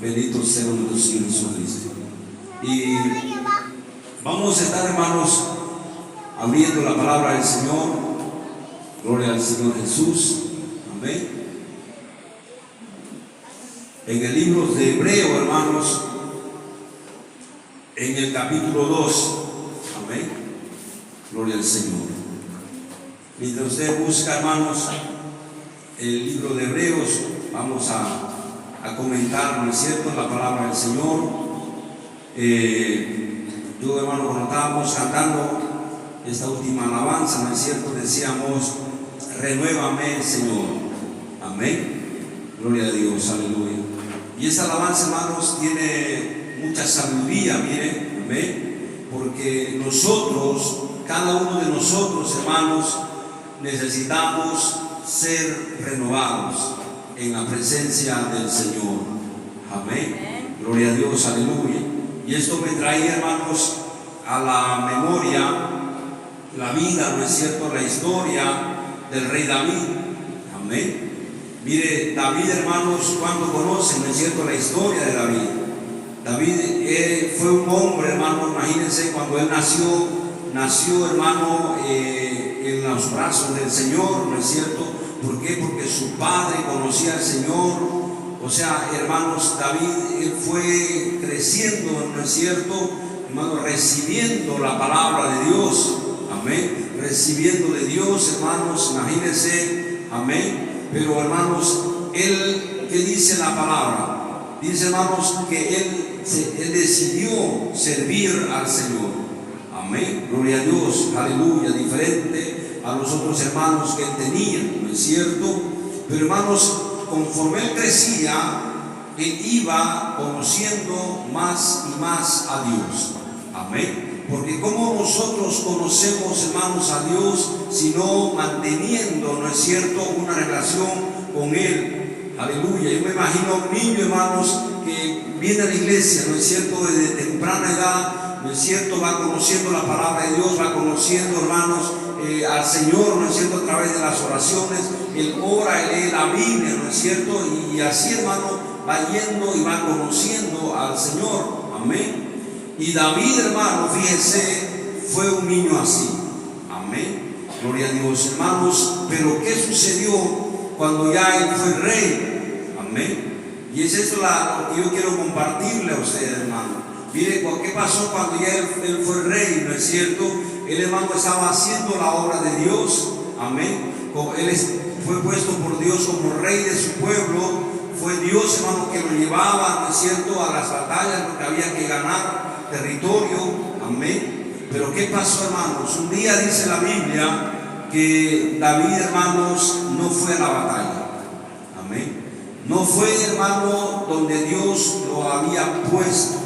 Bendito sea nuestro Señor Jesucristo. Y vamos a estar, hermanos, abriendo la palabra del Señor. Gloria al Señor Jesús. Amén. En el libro de Hebreo, hermanos, en el capítulo 2. Amén. Gloria al Señor. Mientras usted busca, hermanos, el libro de Hebreos, vamos a comentar, ¿no es cierto?, la palabra del Señor. Yo, hermano, cuando estábamos cantando esta última alabanza, ¿no es cierto?, decíamos: renuévame, Señor. Amén. Gloria a Dios, aleluya. Y esta alabanza, hermanos, tiene mucha sabiduría, miren, amén, porque nosotros, cada uno de nosotros, hermanos, necesitamos ser renovados en la presencia del Señor. Amén. Gloria a Dios, aleluya. Y esto me trae, hermanos, a la memoria la vida, ¿no es cierto?, la historia del rey David. Amén. Mire, David, hermanos, cuando conocen, ¿no es cierto?, la historia de David. David fue un hombre, hermano, imagínense, cuando él nació, hermano, en los brazos del Señor, ¿no es cierto? ¿Por qué? Porque su padre conocía al Señor. O sea, hermanos, David, él fue creciendo, ¿no es cierto?, hermano, recibiendo la palabra de Dios. Amén. Recibiendo de Dios, hermanos, imagínense. Amén. Pero, hermanos, él, ¿qué dice la palabra? Dice, hermanos, que él decidió servir al Señor. Amén. Gloria a Dios. Aleluya. Diferente a los otros hermanos que él tenía, ¿no es cierto? Pero, hermanos, conforme él crecía, él iba conociendo más y más a Dios. Amén. Porque como nosotros conocemos, hermanos, a Dios, sino manteniendo, ¿no es cierto?, una relación con Él. Aleluya. Yo me imagino a un niño, hermanos, que viene a la iglesia, ¿no es cierto?, desde temprana edad, ¿no es cierto?, va conociendo la palabra de Dios, va conociendo, hermanos, al Señor, ¿no es cierto?, a través de las oraciones. Él ora, él lee la Biblia, ¿no es cierto?, y así, hermano, va yendo y va conociendo al Señor. Amén. Y David, hermano, fíjense, fue un niño así. Amén. Gloria a Dios, hermanos. Pero ¿qué sucedió cuando ya él fue rey? Amén. Y es eso lo que yo quiero compartirle a ustedes, hermano. Mire, ¿qué pasó cuando ya él fue rey? ¿No es cierto? Él, hermano, estaba haciendo la obra de Dios. Amén. Él fue puesto por Dios como rey de su pueblo. Fue Dios, hermano, que lo llevaba, ¿no es cierto?, a las batallas, porque había que ganar territorio. Amén. Pero ¿qué pasó, hermanos? Un día dice la Biblia que David, hermanos, no fue a la batalla. Amén. No fue, hermano, donde Dios lo había puesto.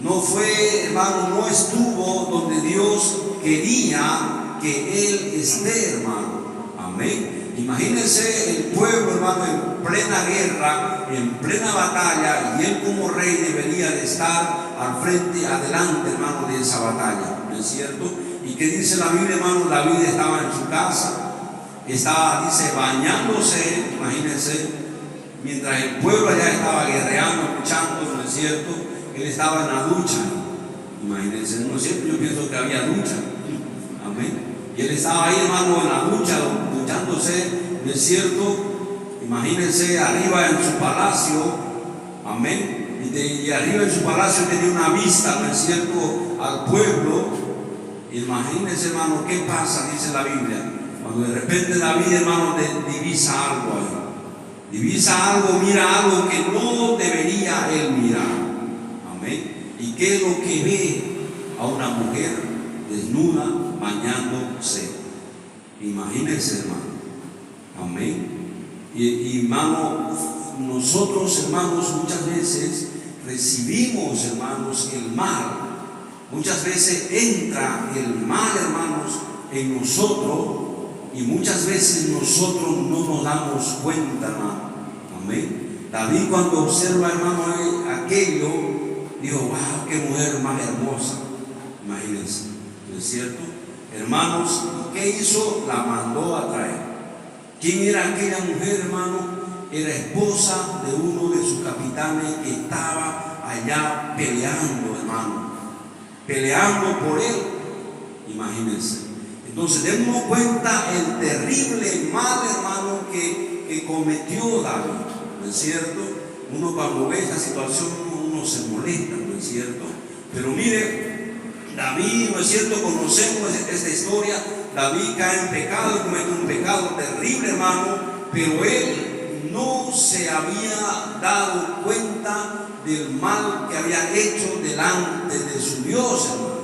No fue, hermano, no estuvo donde Dios quería que él esté, hermano. Amén. Imagínense el pueblo, hermano, en plena guerra, en plena batalla, y él como rey debería de estar al frente, adelante, hermano, de esa batalla, ¿no es cierto? ¿Y qué dice la Biblia, hermano? David estaba en su casa, estaba, dice, bañándose, imagínense, mientras el pueblo allá estaba guerreando, luchando, ¿no es cierto? Él estaba en la ducha, imagínense, no siempre yo pienso que había ducha. Amén. Y él estaba ahí, hermano, en la ducha, duchándose, ¿no es cierto? Imagínense, arriba en su palacio. Amén. Y arriba en su palacio tenía una vista, ¿no es cierto?, al pueblo. Imagínense, hermano, ¿qué pasa? Dice la Biblia, cuando de repente David, hermano, divisa algo ahí. Divisa algo, mira algo que no debería él mirar. Amén. ¿Y qué es lo que ve? A una mujer desnuda bañándose. Imagínense, hermano. Amén. Y hermano, nosotros, hermanos, muchas veces recibimos, hermanos, el mal. Muchas veces entra el mal, hermanos, en nosotros, y muchas veces nosotros no nos damos cuenta, hermano. Amén. David, cuando observa, hermano, aquello, dijo: wow, qué mujer más hermosa. Imagínense, ¿no es cierto? Hermanos, ¿qué hizo? La mandó a traer. ¿Quién era aquella mujer, hermano? Era esposa de uno de sus capitanes que estaba allá peleando, hermano, peleando por él. Imagínense. Entonces démonos cuenta el terrible mal, hermano, que cometió David, ¿no es cierto? Uno cuando ve esta situación, uno se molesta, ¿no es cierto? Pero mire, David, ¿no es cierto? Conocemos esta historia. David cae en pecado, comete un pecado terrible, hermano, pero él no se había dado cuenta del mal que había hecho delante de su Dios, hermano.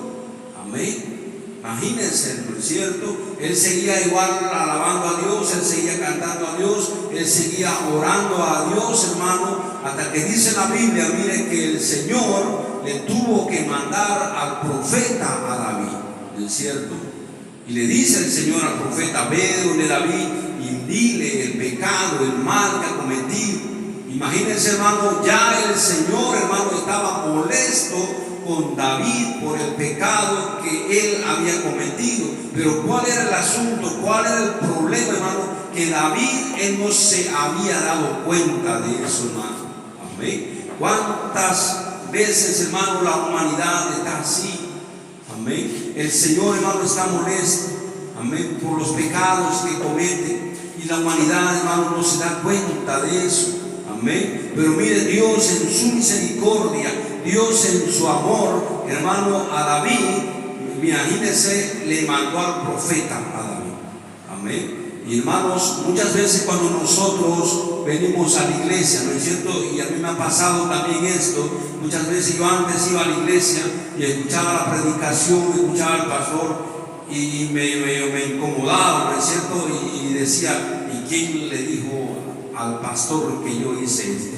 Amén. Imagínense, ¿no es cierto? Él seguía igual alabando a Dios, él seguía cantando a Dios, él seguía orando a Dios, hermano, hasta que dice la Biblia, mire, que el Señor le tuvo que mandar al profeta a David, ¿no es cierto? Y le dice el Señor al profeta: ve donde David y dile el pecado, el mal que ha cometido. Imagínense, hermano, ya el Señor, hermano, estaba molesto con David por el pecado que él había cometido. Pero ¿cuál era el asunto? ¿Cuál era el problema, hermano? Que David, él no se había dado cuenta de eso, hermano. Amén. ¿Cuántas veces, hermano, la humanidad está así? Amén. El Señor, hermano, está molesto, amén, por los pecados que comete, y la humanidad, hermano, no se da cuenta de eso. Amén. Pero mire, Dios en su misericordia, Dios en su amor, hermano, a David, imagínense, le mandó al profeta a David. Amén. Y hermanos, muchas veces cuando nosotros venimos a la iglesia, ¿no es cierto? Y a mí me ha pasado también esto. Muchas veces yo antes iba a la iglesia y escuchaba la predicación, escuchaba al pastor y me incomodaba, ¿no es cierto? Y decía: ¿y quién le dijo al pastor que yo hice esto?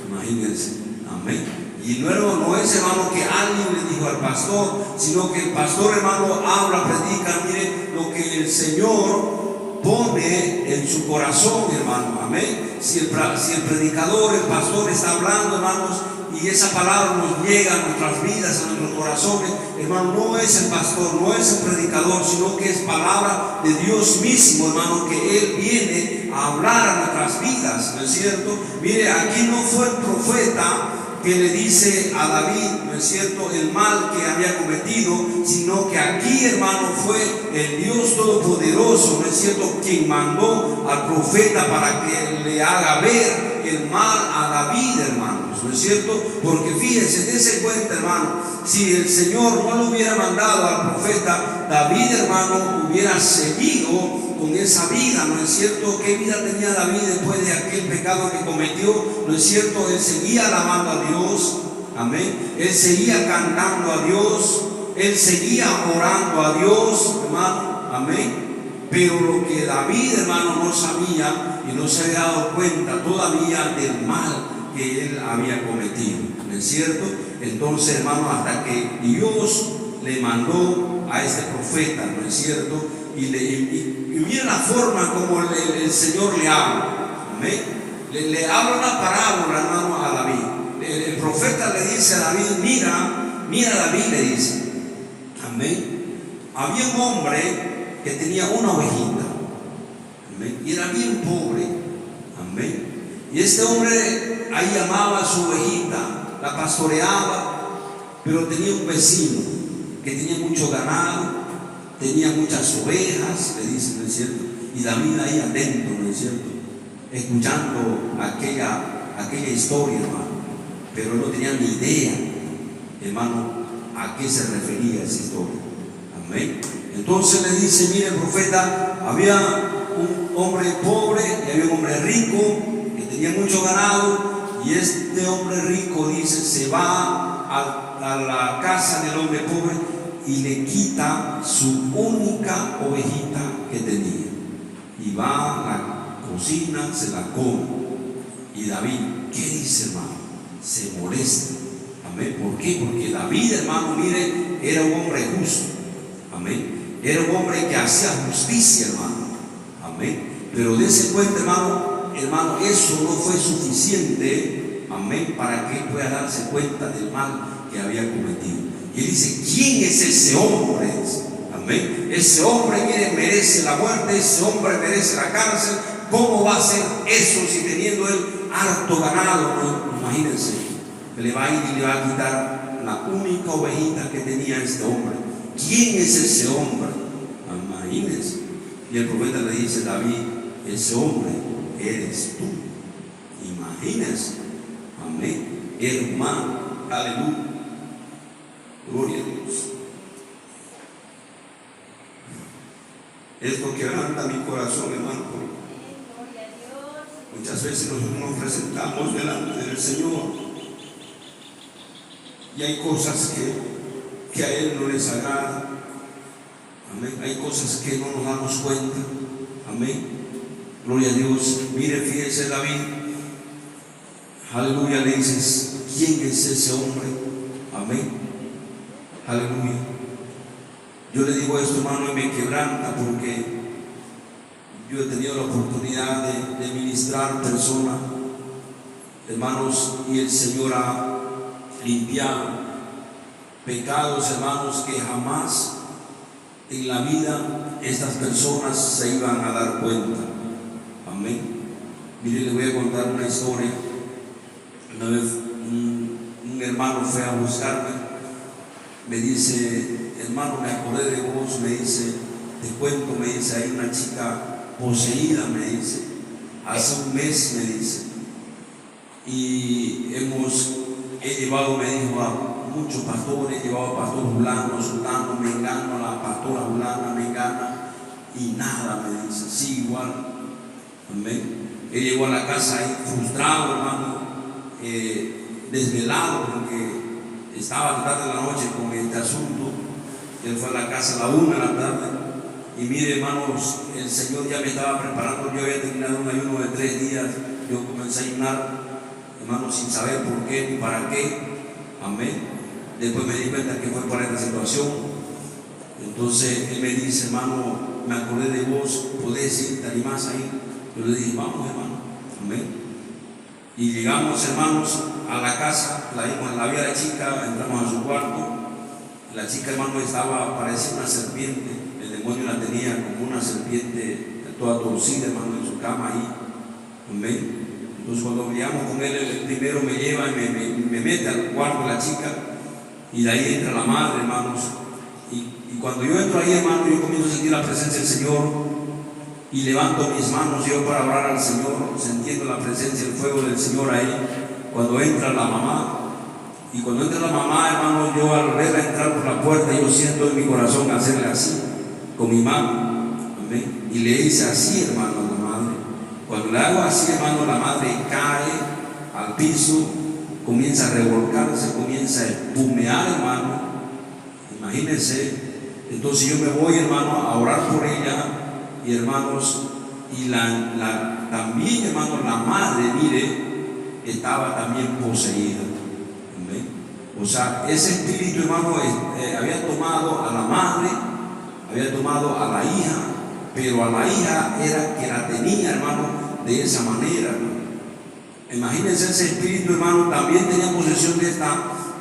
Imagínense. Amén. Y no es, hermano, que alguien le dijo al pastor, sino que el pastor, hermano, habla, predica, mire lo que el Señor pone en su corazón, hermano. Amén. Si el predicador, el pastor está hablando, hermanos, y esa palabra nos llega a nuestras vidas, a nuestros corazones, hermano, no es el pastor, no es el predicador, sino que es palabra de Dios mismo, hermano, que Él viene a hablar a nuestras vidas, ¿no es cierto? Mire, aquí no fue el profeta que le dice a David, ¿no es cierto?, el mal que había cometido, sino que aquí, hermano, fue el Dios Todopoderoso, ¿no es cierto?, quien mandó al profeta para que le haga ver el mal a David, hermanos, ¿no es cierto? Porque fíjense, dense cuenta, hermano, si el Señor no lo hubiera mandado al profeta, David, hermano, hubiera seguido con esa vida, ¿no es cierto? ¿Qué vida tenía David después de aquel pecado que cometió? ¿No es cierto? Él seguía alabando a Dios, amén. Él seguía cantando a Dios, él seguía orando a Dios, hermano, amén. Pero lo que David, hermano, no sabía y no se había dado cuenta todavía del mal que él había cometido, ¿no es cierto? Entonces, hermano, hasta que Dios le mandó a este profeta, ¿no es cierto? Y mira la forma como el Señor le habla, amén. Le habla una parábola, hermano, a David. El profeta le dice a David: mira David, le dice, amén. Había un hombre que tenía una ovejita, amén, y era bien pobre, amén. Y este hombre ahí amaba a su ovejita, la pastoreaba, pero tenía un vecino que tenía mucho ganado, tenía muchas ovejas, le dice, ¿no es cierto? Y David ahí atento, ¿no es cierto?, escuchando aquella historia, hermano. Pero él no tenía ni idea, hermano, a qué se refería esa historia. Amén. Entonces le dice: mire, profeta, había un hombre pobre y había un hombre rico que tenía mucho ganado, y este hombre rico, dice, se va a la casa del hombre pobre y le quita su única ovejita que tenía, y va a la cocina, se la come. Y David, ¿qué dice, hermano? Se molesta. Amén. ¿Por qué? Porque David, hermano, mire, era un hombre justo. Amén. Era un hombre que hacía justicia, hermano. Amén. Pero dése cuenta, hermano, eso no fue suficiente, amén, para que él pueda darse cuenta del mal que había cometido. Y él dice: ¿quién es ese hombre? Amén. Ese hombre, mire, merece la muerte, ese hombre merece la cárcel. ¿Cómo va a ser eso si teniendo él harto ganado? ¿No? Imagínense. que le va a ir y le va a quitar la única ovejita que tenía este hombre. ¿Quién es ese hombre? Imagínense. Y el profeta le dice: David, ese hombre eres tú. Imagínense. Amén. Hermano, aleluya. Gloria a Dios. Esto quebranta mi corazón, hermano. Muchas veces nosotros nos presentamos delante del Señor y hay cosas que a Él no les agrada. Amén. Hay cosas que no nos damos cuenta. Amén. Gloria a Dios. Mire, fíjese David. Aleluya. Le dices: ¿quién es ese hombre? Amén. Aleluya. Yo le digo esto, hermano, y me quebranta porque yo he tenido la oportunidad de ministrar personas, hermanos, y el Señor ha limpiado pecados, hermanos, que jamás en la vida estas personas se iban a dar cuenta. Amén. Mire, le voy a contar una historia. Una vez un hermano fue a buscarme, me dice: hermano, me acordé de vos, me dice, te cuento, me dice, hay una chica poseída, me dice, hace un mes, me dice, y he llevado, me dijo, a muchos pastores, he llevado a pastor fulano, sultano, mengano, a la pastora fulana, mengana, y nada, me dice, sí, igual. Amén. Él llegó a la casa ahí frustrado, hermano, desvelado, porque estaba tarde de la noche con este asunto. Él fue a la casa a la 1 de la tarde. Y mire, hermanos, el Señor ya me estaba preparando. Yo había terminado un ayuno de 3 días. Yo comencé a ayunar, hermanos, sin saber por qué ni para qué. Amén. Después me di cuenta que fue para esta situación. Entonces él me dice: hermano, me acordé de vos, podés ir, te animás ahí. Yo le dije: vamos, hermano. Amén. Y llegamos, hermanos, a la casa. La vimos, la vi a la chica, entramos a su cuarto. La chica, hermano, parecía una serpiente. El demonio la tenía como una serpiente toda torcida, hermano, en su cama ahí. Amén. Entonces cuando llegamos con él primero me lleva y me mete al cuarto de la chica, y de ahí entra la madre, hermanos. Y cuando yo entro ahí, hermano, yo comienzo a sentir la presencia del Señor y levanto mis manos yo para orar al Señor, sintiendo la presencia, el fuego del Señor ahí. Cuando entra la mamá, y cuando entra la mamá, hermano, yo al verla entrar por la puerta, yo siento en mi corazón hacerle así con mi mano. Amén. Y le hice así, hermano, a la madre. Cuando le hago así, hermano, la madre cae al piso, comienza a revolcarse, comienza a espumear, hermano. Imagínense. Entonces yo me voy, hermano, a orar por ella, y hermanos, y también, hermano, la madre, mire, estaba también poseída. O sea, ese espíritu, hermano, había tomado a la madre, había tomado a la hija, pero a la hija era que la tenía, hermano, de esa manera, hermano. Imagínense, ese espíritu, hermano, también tenía posesión de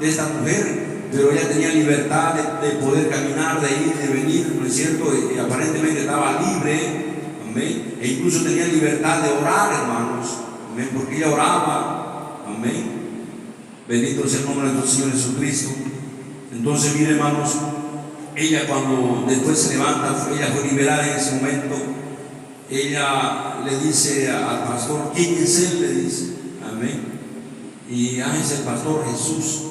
esta mujer, pero ella tenía libertad de poder caminar, de ir, de venir, ¿no es cierto? Y aparentemente estaba libre, amén, e incluso tenía libertad de orar, hermanos, amén, porque ella oraba, amén. Bendito sea el nombre de nuestro Señor Jesucristo. Entonces, mire, hermanos, ella cuando después se levanta, ella fue liberada en ese momento. Ella le dice al pastor: ¿quién es él? Le dice. Amén. Y es el pastor Jesús.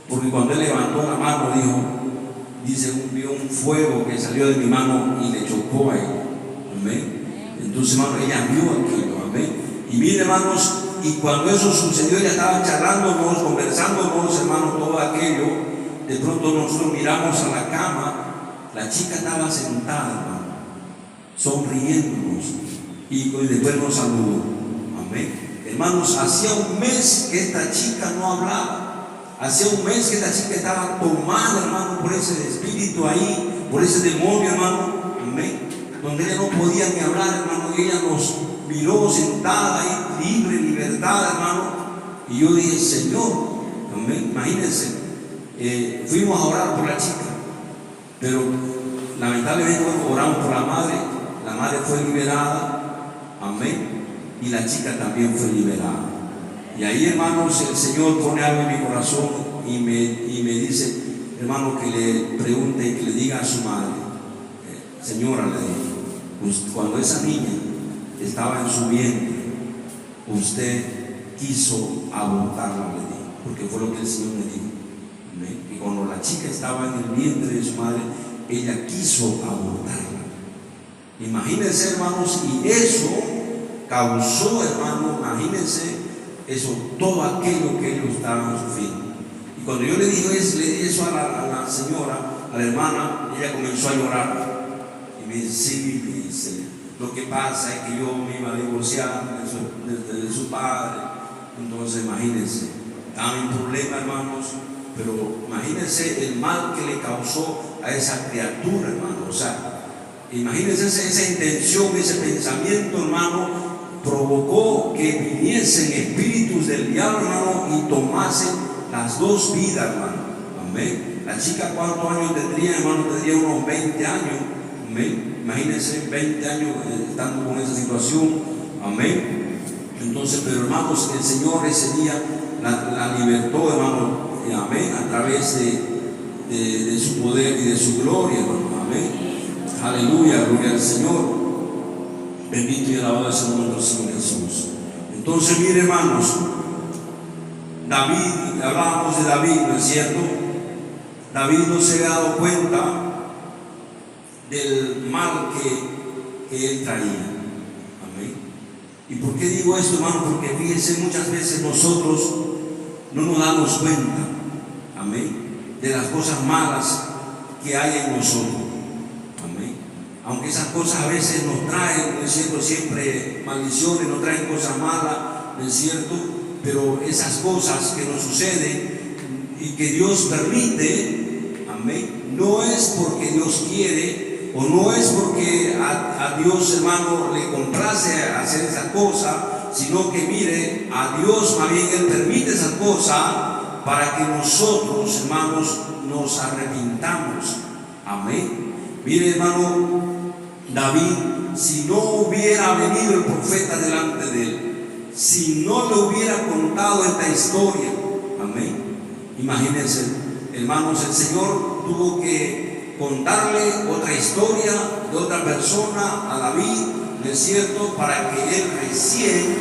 Porque cuando él levantó la mano, vio un fuego que salió de mi mano y le chocó a ella. Amén. Entonces, hermano, ella vio aquello. Amén. Y mire, hermanos, y cuando eso sucedió, ya estaban charlándonos, conversándonos, hermanos, todo aquello. De pronto nosotros miramos a la cama, la chica estaba sentada, hermano, sonriéndonos, y después nos saludó. Amén. Hermanos, hacía un mes que esta chica no hablaba, hacía un mes que esta chica estaba tomada, hermano, por ese espíritu ahí, por ese demonio, hermano. Amén. Donde ella no podía ni hablar, hermano, y ella nos miró sentada ahí, libre, libertad, hermano. Y yo dije: Señor, amén. Imagínense, fuimos a orar por la chica, pero lamentablemente oramos por la madre fue liberada, amén, y la chica también fue liberada. Y ahí, hermanos, el Señor pone algo en mi corazón y me dice, hermano, que le pregunte y que le diga a su madre, señora, le digo, pues, cuando esa niña estaba en su vientre, usted quiso abortarla, le digo, porque fue lo que el Señor me dijo. Y cuando la chica estaba en el vientre de su madre, ella quiso abortarla. Imagínense, hermanos, y eso causó, hermano, imagínense eso, todo aquello que ellos estaban sufriendo. Y cuando yo le dije eso a la señora, a la hermana, ella comenzó a llorar. Y me dice, sí, me dice, lo que pasa es que yo me iba a divorciar de su padre. Entonces, imagínense, estaba en problema, hermanos, pero imagínense el mal que le causó a esa criatura, hermano. O sea, imagínense esa intención, ese pensamiento, hermano, provocó que viniesen espíritus del diablo, hermano, y tomasen las dos vidas, hermano. Amén. La chica, ¿cuántos años tendría, hermano? Tendría unos 20 años. Amén. Imagínense 20 años estando con esa situación. Amén. Entonces, pero hermanos, el Señor ese día la libertó, hermano. Amén. A través de su poder y de su gloria, hermano. Amén. Aleluya, gloria al Señor. Bendito y alabado es el nombre del Señor Jesús. Entonces, mire, hermanos, David, hablábamos de David, ¿no es cierto? David no se había dado cuenta del mal que él traía. Amén. ¿Y por qué digo esto, hermano? Porque fíjense, muchas veces nosotros no nos damos cuenta, amén, de las cosas malas que hay en nosotros. Aunque esas cosas a veces nos traen, ¿no es cierto?, siempre maldiciones, nos traen cosas malas, ¿no es cierto? Pero esas cosas que nos suceden y que Dios permite, amén, no es porque Dios quiere, o no es porque a Dios, hermano, le complace hacer esa cosa, sino que mire, a Dios más bien Él permite esa cosa para que nosotros, hermanos, nos arrepintamos. Amén. Mire, hermano, David, si no hubiera venido el profeta delante de él, si no le hubiera contado esta historia, amén, imagínense, hermanos, el Señor tuvo que contarle otra historia de otra persona a David, ¿no es cierto?, para que él recién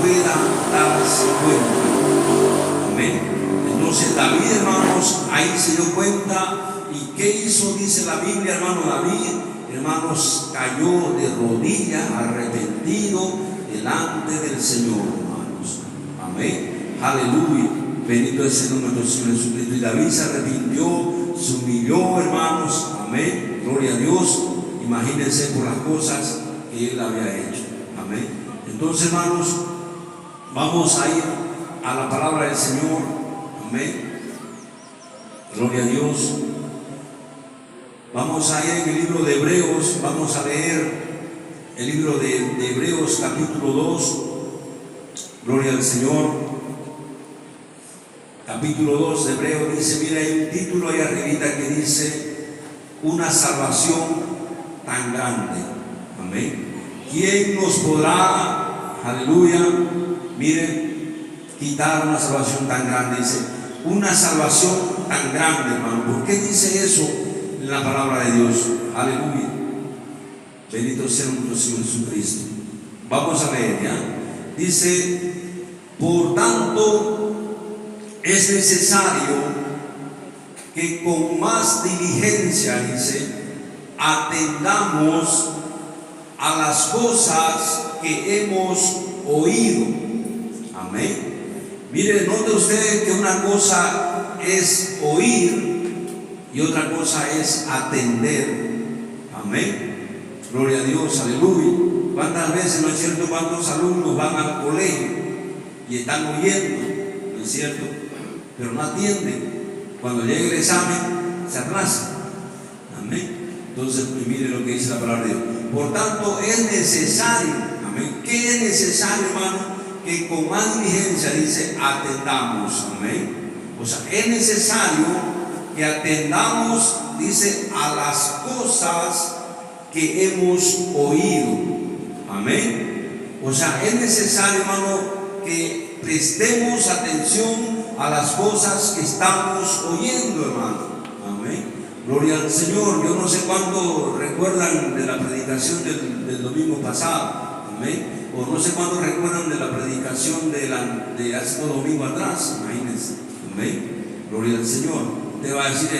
pueda darse cuenta. Amén. Entonces David, hermanos, ahí se dio cuenta. ¿Y qué hizo? Dice la Biblia, hermano, David, hermanos, cayó de rodillas, arrepentido delante del Señor, hermanos. Amén. Aleluya. Bendito es el nombre del Señor Jesucristo. Y David se arrepintió, se humilló, hermanos. Amén. Gloria a Dios. Imagínense por las cosas que él había hecho. Amén. Entonces, hermanos, vamos a ir a la palabra del Señor. Amén. Gloria a Dios. Vamos a ir en el libro de Hebreos, vamos a leer el libro de Hebreos capítulo 2, gloria al Señor, capítulo 2 de Hebreos, dice, mira, hay un título ahí arribita que dice, una salvación tan grande, amén. ¿Quién nos podrá, aleluya, mire, quitar una salvación tan grande? Dice, una salvación tan grande, hermano. ¿Por qué dice eso en la palabra de Dios? Aleluya. Bendito sea nuestro Señor Jesucristo. Vamos a leer, ¿ya? Dice, por tanto, es necesario que con más diligencia, dice, atendamos a las cosas que hemos oído. Amén. Mire, note usted que una cosa es oír y otra cosa es atender. Amén. Gloria a Dios, aleluya. ¿Cuántas veces, no es cierto, cuántos alumnos van al colegio y están oyendo, no es cierto, pero no atienden? Cuando llega el examen, se aplazan. Amén. Entonces, mire lo que dice la palabra de Dios. Por tanto, es necesario, amén. ¿Qué es necesario, hermano? Que con más diligencia, dice, atendamos. Amén. O sea, es necesario que atendamos, dice, a las cosas que hemos oído. Amén. O sea, es necesario, hermano, que prestemos atención a las cosas que estamos oyendo, hermano. Amén. Gloria al Señor. Yo no sé cuándo recuerdan de la predicación del domingo pasado. Amén. O no sé cuándo recuerdan de la predicación de hace 2 domingos atrás. Imagínense. Amén. Gloria al Señor. Te va a decir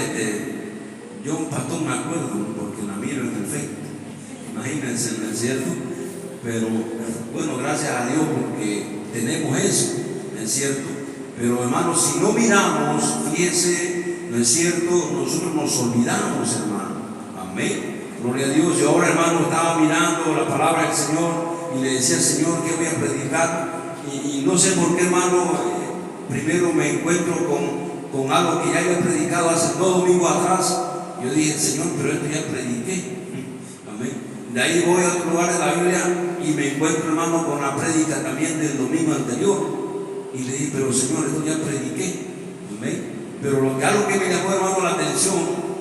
yo un pastor me acuerdo porque la miro en el Facebook. Imagínense, ¿no es cierto? Pero bueno, gracias a Dios porque tenemos eso, ¿no es cierto? Pero hermanos, si no miramos, fíjese, ¿no es cierto? Nosotros nos olvidamos, hermano. Amén. Gloria a Dios. Yo ahora, hermano, estaba mirando la palabra del Señor y le decía al Señor que voy a predicar. Y no sé por qué, hermano, primero me encuentro con algo que ya había predicado hace 2 domingos atrás. Yo dije, Señor, pero esto ya prediqué. Amén. De ahí voy a otro lugar de la Biblia y me encuentro, hermano, con la prédica también del domingo anterior. Y le dije, pero Señor, esto ya prediqué. Amén. Pero algo que me llamó, hermano, la atención,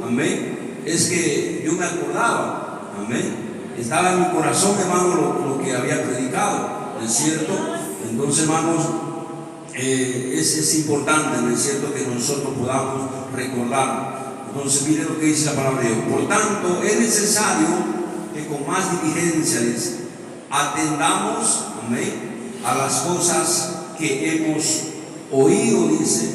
amén, es que yo me acordaba, amén. Estaba en mi corazón, hermano, lo que había predicado, ¿no es cierto? Entonces, hermanos, es importante, ¿no es cierto?, que nosotros podamos recordar. Entonces, mire lo que dice la palabra de Dios. Por tanto, es necesario que con más diligencia atendamos, amén, a las cosas que hemos oído, dice,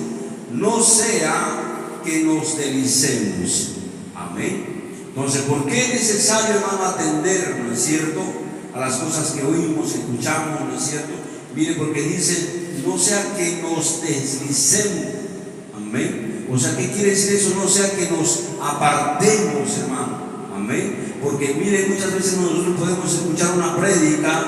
no sea que nos deslicemos. Amén. Entonces, ¿por qué es necesario, hermano, atender, no es cierto, a las cosas que oímos, escuchamos, no es cierto? Mire, porque dice, no sea que nos deslicemos. Amén. O sea, ¿qué quiere decir eso? No sea que nos apartemos, hermano. Amén. Porque mire, muchas veces nosotros podemos escuchar una prédica,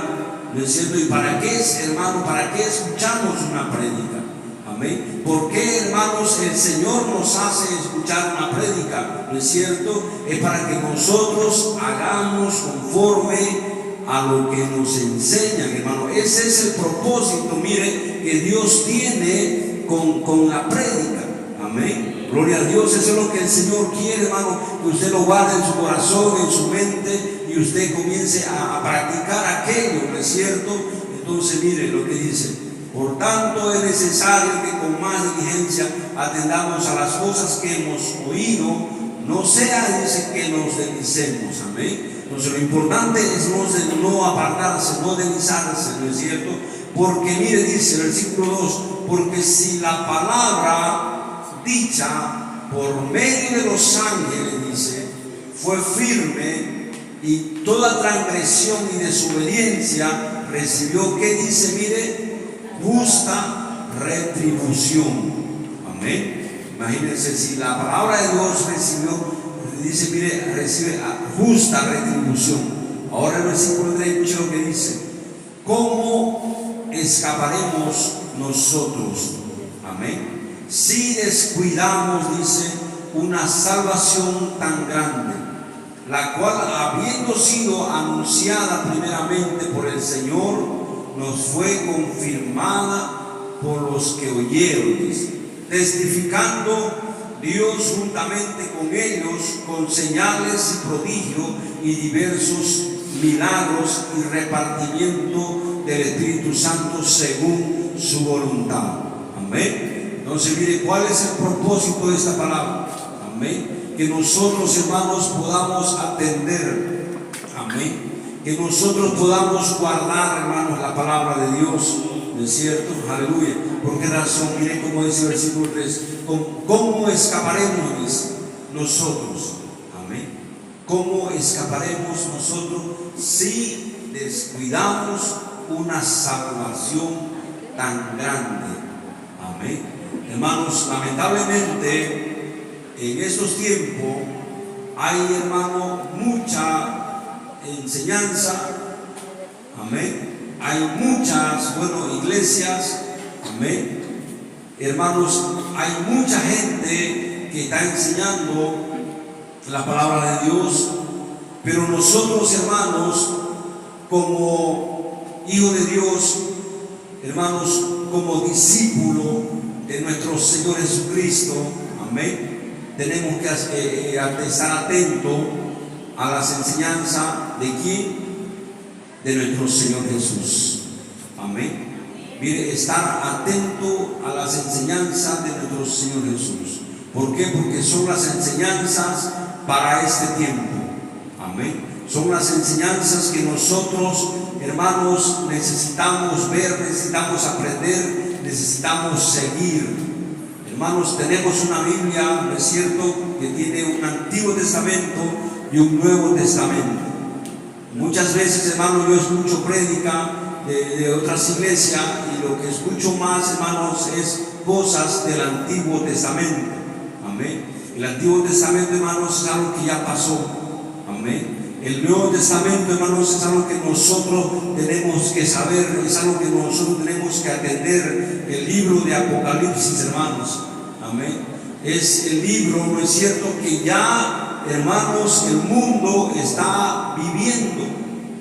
¿no es cierto? ¿Y para qué es, hermano? ¿Para qué escuchamos una prédica? Amén. ¿Por qué, hermanos, el Señor nos hace escuchar una prédica? ¿No es cierto? Es para que nosotros hagamos conforme a lo que nos enseñan, hermano. Ese es el propósito, mire, que Dios tiene con la prédica. Amén. Gloria a Dios. Eso es lo que el Señor quiere, hermano, que usted lo guarde en su corazón, en su mente, y usted comience a practicar aquello, ¿no es cierto? Entonces, mire lo que dice. Por tanto, es necesario que con más diligencia atendamos a las cosas que hemos oído, no sea, dice, que nos deslicemos. Amén. Entonces, lo importante es no apartarse, no deslizarse, ¿no es cierto? Porque, mire, dice el versículo 2, porque si la palabra dicha por medio de los ángeles, dice, fue firme, y toda transgresión y desobediencia recibió, ¿qué dice? Mire, justa retribución. Amén. Imagínense, si la palabra de Dios recibió, dice, mire, recibe justa retribución. Ahora el versículo 3, escuche lo que dice. ¿Cómo escaparemos nosotros? Amén. Si descuidamos, dice, una salvación tan grande, la cual, habiendo sido anunciada primeramente por el Señor, nos fue confirmada por los que oyeron, dice, testificando Dios juntamente con ellos, con señales y prodigios y diversos milagros y repartimiento del Espíritu Santo según su voluntad. Amén. Entonces, mire, ¿cuál es el propósito de esta palabra? Amén. Que nosotros, hermanos, podamos atender. Amén. Que nosotros podamos guardar, hermanos, la palabra de Dios. ¿No es cierto? Aleluya. ¿Por qué razón? Miren cómo dice el versículo 3. ¿Cómo escaparemos, dice, nosotros? Amén. ¿Cómo escaparemos nosotros si descuidamos una salvación tan grande? Amén. Hermanos, lamentablemente en estos tiempos hay, hermano, mucha enseñanza. Amén. Hay muchas, iglesias. Amén. Hermanos, hay mucha gente que está enseñando la palabra de Dios, pero nosotros, hermanos, como hijos de Dios, hermanos, como discípulos de nuestro Señor Jesucristo, amén, tenemos que estar atentos a las enseñanzas de quién, de nuestro Señor Jesús. Amén. mire, estar atento a las enseñanzas de nuestro Señor Jesús. ¿Por qué? Porque son las enseñanzas para este tiempo. Amén. Son las enseñanzas que nosotros, hermanos, necesitamos ver, necesitamos aprender, necesitamos seguir. Hermanos, tenemos una Biblia, ¿no es cierto?, que tiene un Antiguo Testamento y un Nuevo Testamento. Muchas veces, hermanos, yo escucho prédica de otras iglesias y lo que escucho más, hermanos, es cosas del Antiguo Testamento. Amén. El Antiguo Testamento, hermanos, es algo que ya pasó. Amén. El Nuevo Testamento, hermanos, es algo que nosotros tenemos que saber, es algo que nosotros tenemos que atender. El libro de Apocalipsis, hermanos, amén, es el libro, ¿no es cierto?, que ya, hermanos, el mundo está viviendo.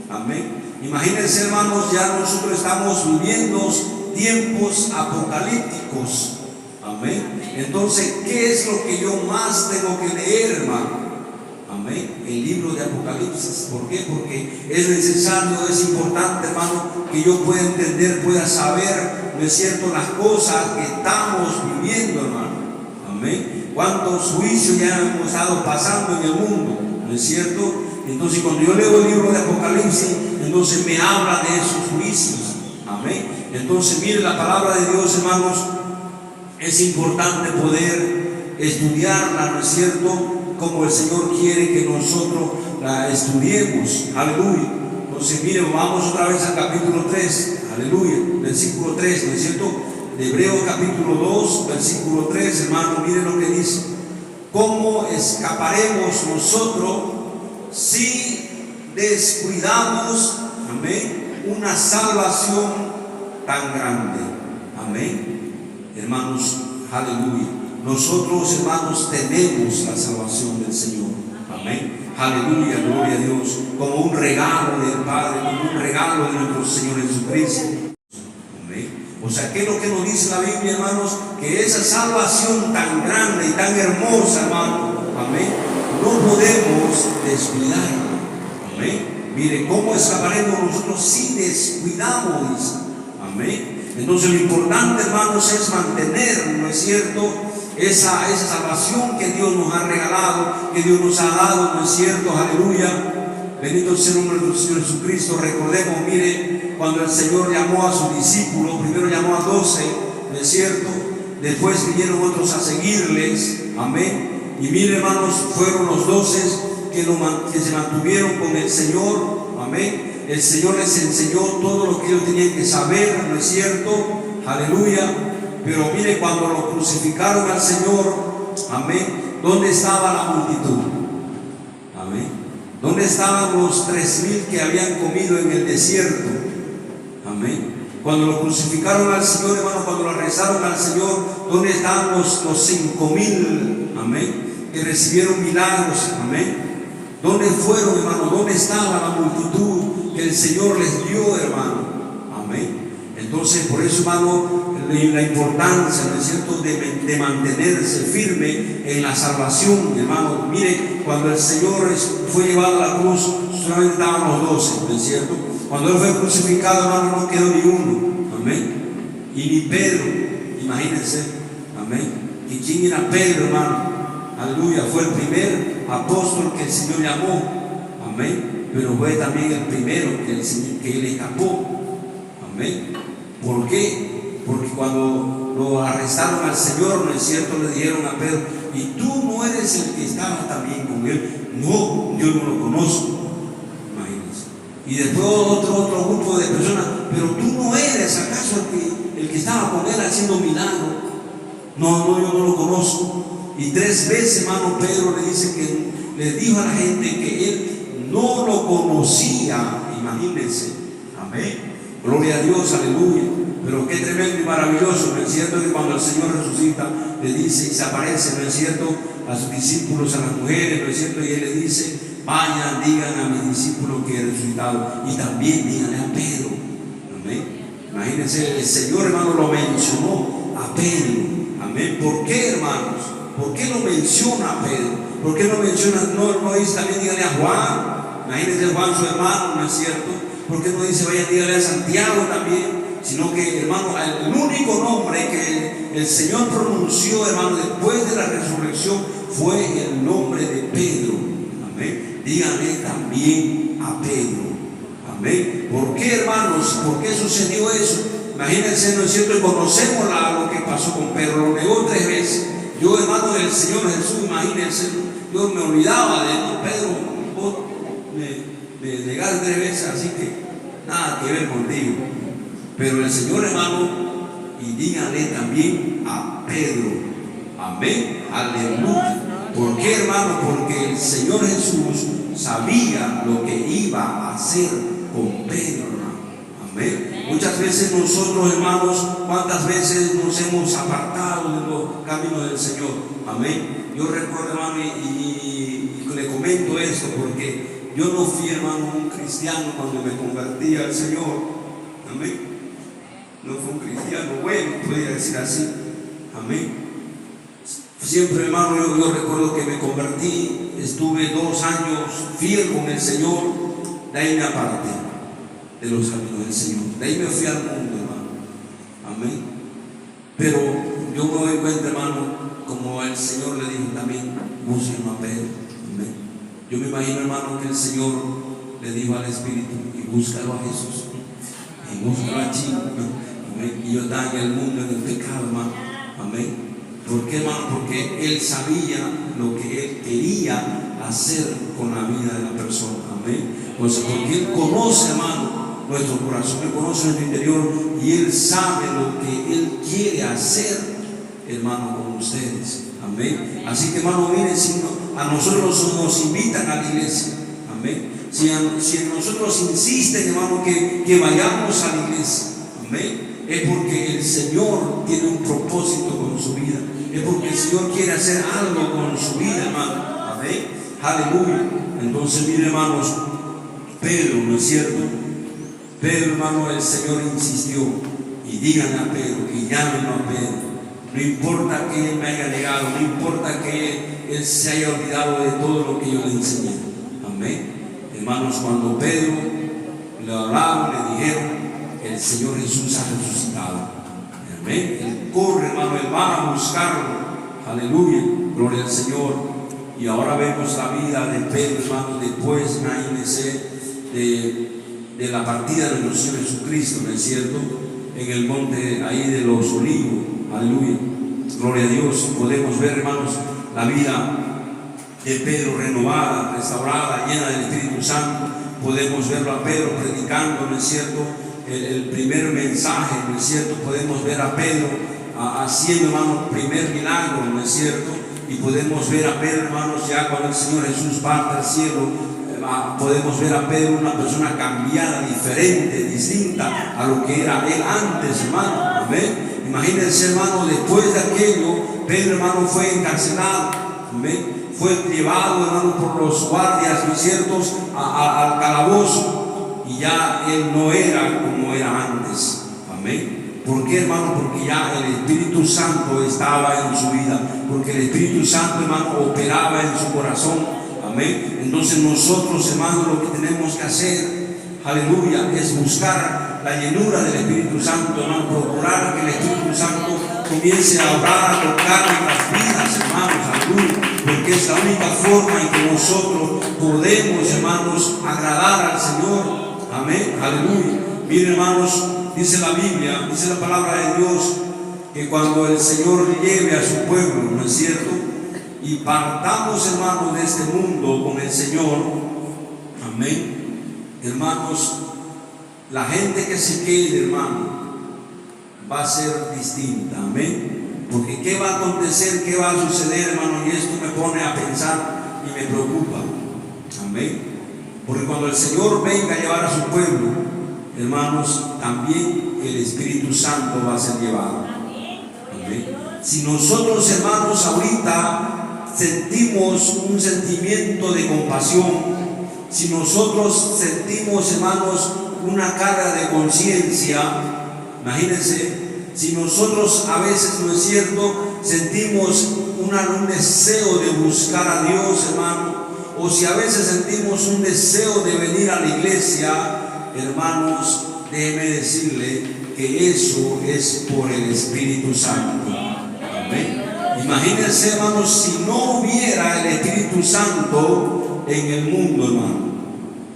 Amén. Imagínense, hermanos, ya nosotros estamos viviendo tiempos apocalípticos. Amén. Entonces, ¿qué es lo que yo más tengo que leer, hermano? Amén. El libro de Apocalipsis. ¿Por qué? Porque es necesario, es importante, hermano, que yo pueda entender, pueda saber, ¿no es cierto?, las cosas que estamos viviendo, hermano. Amén. Cuántos juicios ya hemos estado pasando en el mundo, ¿no es cierto? Entonces, cuando yo leo el libro de Apocalipsis, entonces me habla de esos juicios. Amén. Entonces, mire, la palabra de Dios, hermanos, es importante poder estudiarla, ¿no es cierto?, como el Señor quiere que nosotros la estudiemos. Aleluya. Entonces, miren, vamos otra vez al capítulo 3, aleluya, versículo 3, ¿no es cierto? De Hebreos capítulo 2, versículo 3, hermano, miren lo que dice. ¿Cómo escaparemos nosotros si descuidamos, amén, una salvación tan grande? Amén. Hermanos, aleluya. Nosotros, hermanos, tenemos la salvación del Señor. Amén. Aleluya, gloria a Dios. Como un regalo del Padre, como un regalo de nuestro Señor Jesucristo. Amén. O sea, ¿qué es lo que nos dice la Biblia, hermanos? Que esa salvación tan grande y tan hermosa, hermano, amén, no podemos descuidarla. Amén. Mire, ¿cómo escaparemos nosotros si descuidamos? Amén. Entonces, lo importante, hermanos, es mantener, ¿no es cierto?, esa salvación que Dios nos ha regalado, que Dios nos ha dado, ¿no es cierto? Aleluya. Bendito sea el nombre del Señor Jesucristo. Recordemos, mire, cuando el Señor llamó a sus discípulos, primero llamó a 12, ¿no es cierto? Después vinieron otros a seguirles. Amén. Y mire, hermanos, fueron los 12 que se mantuvieron con el Señor. Amén. El Señor les enseñó todo lo que ellos tenían que saber, ¿no es cierto? Aleluya. Pero mire, cuando lo crucificaron al Señor, amén, ¿dónde estaba la multitud? Amén. ¿Dónde estaban los 3,000 que habían comido en el desierto? Amén. Cuando lo crucificaron al Señor, hermano, cuando lo arrestaron al Señor, ¿dónde estaban los 5,000? Amén. Que recibieron milagros. Amén. ¿Dónde fueron, hermano? ¿Dónde estaba la multitud que el Señor les dio, hermano? Amén. Entonces, por eso, hermano, la importancia, ¿no es cierto?, de mantenerse firme en la salvación, hermano. Mire, cuando el Señor fue llevado a la cruz, solamente estaban los 12, ¿no es cierto? Cuando Él fue crucificado, hermano, no quedó ni uno. Amén. Y ni Pedro, imagínense. Amén. ¿Y quién era Pedro, hermano? Aleluya. Fue el primer apóstol que el Señor llamó. Amén. Pero fue también el primero que Él escapó. Amén. ¿Por qué? Porque cuando lo arrestaron al Señor, ¿no es cierto?, le dijeron a Pedro: ¿y tú no eres el que estaba también con él? No, yo no lo conozco. Imagínense. Y después otro grupo de personas: pero tú no eres acaso el que estaba con él haciendo milagros. No, yo no lo conozco. Y 3 veces, hermano, Pedro le dice que le dijo a la gente que él no lo conocía. Imagínense. Amén. Gloria a Dios, aleluya. Pero qué tremendo y maravilloso, ¿no es cierto?, que cuando el Señor resucita, le dice y se aparece, ¿no es cierto?, a sus discípulos, a las mujeres, ¿no es cierto?, y Él le dice: vayan, digan a mis discípulos que he resucitado, y también díganle a Pedro. Amén. Imagínense, el Señor, hermano, lo mencionó a Pedro. Amén. ¿Por qué, hermanos? ¿Por qué lo menciona a Pedro? ¿Por qué no menciona, no dice también díganle a Juan? Imagínense, Juan, su hermano, ¿no es cierto? ¿Por qué no dice vayan, díganle a Santiago también? sino que, hermano, el único nombre que el Señor pronunció, hermano, después de la resurrección fue el nombre de Pedro. Amén. Díganle también a Pedro. Amén. ¿Por qué, hermanos? ¿Por qué sucedió eso? Imagínense, ¿no es cierto? Y conocemos lo que pasó con Pedro. Lo negó 3 veces. Yo, hermano del Señor Jesús, imagínense, yo me olvidaba de él. Pedro, vos me negaste 3 veces, así que nada que ver contigo. Pero el Señor, hermano, y díganle también a Pedro. Amén. Aleluya. ¿Por qué, hermano? Porque el Señor Jesús sabía lo que iba a hacer con Pedro, hermano. Amén. Muchas veces nosotros, hermanos, ¿cuántas veces nos hemos apartado de los caminos del Señor? Amén. Yo recuerdo, hermano, y le comento esto porque yo no fui, hermano, un cristiano cuando me convertí al Señor. Amén. No fue un cristiano bueno, podría decir así. Amén. Siempre, hermano, yo recuerdo que me convertí, estuve 2 años fiel con el Señor, de ahí me aparté de los caminos del Señor, de ahí me fui al mundo, hermano. Amén. Pero yo me doy cuenta, hermano, como el Señor le dijo también, busquen a Pedro. Amén. Yo me imagino, hermano, que el Señor le dijo al Espíritu, y búscalo a Jesús, y búscalo a ti. Amén. Y yo estaba en el mundo, en el pecado, hermano. Amén. ¿Por qué, hermano? Porque Él sabía lo que Él quería hacer con la vida de la persona. Amén. Entonces, porque Él conoce, hermano, nuestro corazón, Él conoce nuestro interior y Él sabe lo que Él quiere hacer, hermano, con ustedes. Amén. Así que, hermano, miren, si a nosotros nos invitan a la iglesia. Amén. Si nosotros insisten, hermano, que vayamos a la iglesia. Amén. Es porque el Señor tiene un propósito con su vida. Es porque el Señor quiere hacer algo con su vida, hermano. Amén. Aleluya. Entonces, miren, hermanos, Pedro, ¿no es cierto? Pedro, hermano, el Señor insistió. Y díganle a Pedro, y llámenlo a Pedro. No importa que Él me haya negado, no importa que Él se haya olvidado de todo lo que yo le enseñé. Amén. Hermanos, cuando Pedro le hablaron, le dijeron, el Señor Jesús ha resucitado. Amén. Él corre, hermano, Él va a buscarlo. Aleluya. Gloria al Señor. Y ahora vemos la vida de Pedro, hermano, después, imagínense, de la partida de nuestro Señor Jesucristo, ¿no es cierto? En el monte ahí de los Olivos. Aleluya. Gloria a Dios. Podemos ver, hermanos, la vida de Pedro renovada, restaurada, llena del Espíritu Santo. Podemos verlo a Pedro predicando, ¿no es cierto? El primer mensaje, ¿no es cierto? Podemos ver a Pedro haciendo, hermano, el primer milagro, ¿no es cierto? Y podemos ver a Pedro, hermanos, ya cuando el Señor Jesús parte al cielo, podemos ver a Pedro una persona cambiada, diferente, distinta a lo que era él antes, hermano. Amén. Imagínense, hermano, después de aquello, Pedro, hermano, fue encarcelado. Amén. Fue llevado, hermano, por los guardias, ¿no es cierto?, al calabozo. Y ya él no era como era antes. Amén. ¿Por qué, hermano? Porque ya el Espíritu Santo estaba en su vida. Porque el Espíritu Santo, hermano, operaba en su corazón. Amén. Entonces nosotros, hermano, lo que tenemos que hacer, aleluya, es buscar la llenura del Espíritu Santo, hermano. Procurar que el Espíritu Santo comience a obrar, a tocar nuestras vidas, hermanos. Aleluya. Porque es la única forma en que nosotros podemos, hermanos, agradar al Señor. Amén, aleluya. Miren, hermanos, dice la Biblia, dice la palabra de Dios, que cuando el Señor lleve a su pueblo, ¿no es cierto?, y partamos, hermanos, de este mundo con el Señor, amén, hermanos, la gente que se quede, hermano, va a ser distinta. Amén. Porque ¿qué va a acontecer? ¿Qué va a suceder, hermano? Y esto me pone a pensar y me preocupa. Amén. Porque cuando el Señor venga a llevar a su pueblo, hermanos, también el Espíritu Santo va a ser llevado. Amén. Si nosotros, hermanos, ahorita sentimos un sentimiento de compasión, si nosotros sentimos, hermanos, una carga de conciencia, imagínense, si nosotros a veces, ¿no es cierto?, sentimos un deseo de buscar a Dios, hermano, o si a veces sentimos un deseo de venir a la iglesia, hermanos, déjeme decirle que eso es por el Espíritu Santo. Amén. Imagínense, hermanos, si no hubiera el Espíritu Santo en el mundo, hermano.